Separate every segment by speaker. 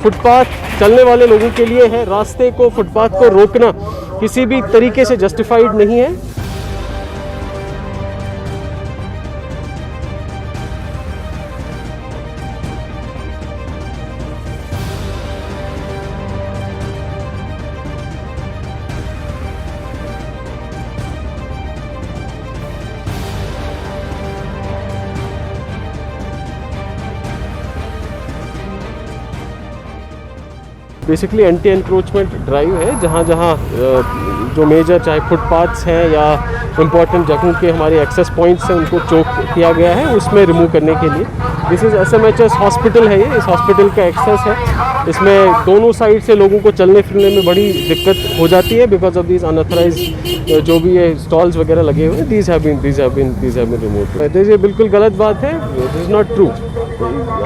Speaker 1: Footpath चलने वाले लोगों के लिए है। रास्ते को, फुटपाथ को रोकना किसी भी तरीके से जस्टिफाइड नहीं है। बेसिकली एंटी एनक्रोचमेंट ड्राइव है, जहाँ जहाँ जो मेजर चाहे फुटपाथ्स हैं या इम्पॉर्टेंट जगहों के हमारे एक्सेस पॉइंट्स हैं उनको चोक किया गया है उसमें रिमूव करने के लिए। दिस इज़ SMHS हॉस्पिटल है, ये इस हॉस्पिटल का एक्सेस है। इसमें दोनों साइड से लोगों को चलने फिरने में बड़ी दिक्कत हो जाती है बिकॉज ऑफ दिस अनऑथराइज्ड जो भी ये स्टॉल्स वगैरह लगे हुए हैं। These have been removed. ये बिल्कुल गलत बात है, दिस इज़ नॉट ट्रू।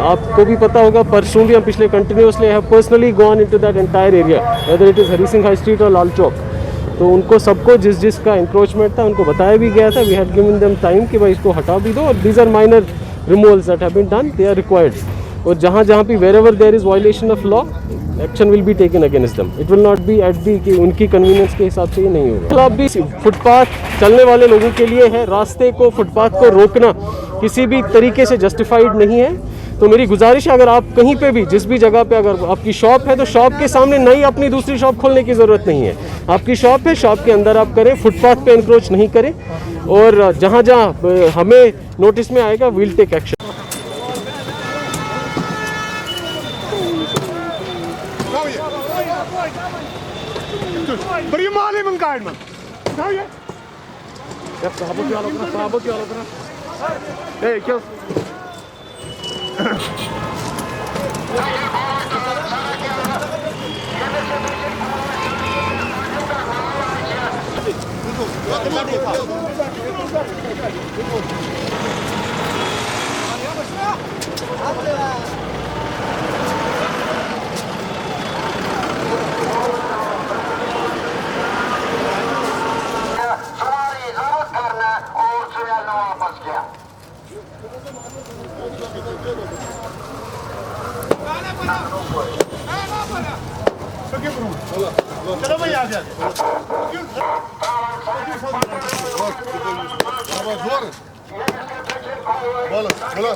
Speaker 1: आपको भी पता होगा, परसों भी हम पिछले continuously have personally gone into that entire area, whether it is Hari Singh high street और लाल चौक। तो उनको सबको जिसका इंक्रोचमेंट था उनको बताया भी गया था। We had given them time कि भाई इसको हटा भी दो, और these are minor removals that have been done, they are required. और जहाँ जहाँ भी wherever there is violation of law, action will be taken against them. It will not be at the कि उनकी कन्वीनियंस के हिसाब से ये नहीं होगा। मतलब भी फुटपाथ चलने वाले लोगों के लिए है। रास्ते को, फुटपाथ को रोकना किसी भी तरीके से जस्टिफाइड नहीं है। तो मेरी गुजारिश है, अगर आप कहीं पे भी, जिस भी जगह पे अगर आपकी शॉप है तो शॉप के सामने नई अपनी दूसरी शॉप खोलने की ज़रूरत नहीं है। आपकी शॉप है, शॉप के अंदर आप करें, फुटपाथ पे इंक्रोच नहीं करें। और जहाँ जहाँ हमें नोटिस में आएगा, विल टेक एक्शन।
Speaker 2: चलो भाई आ गया। चलो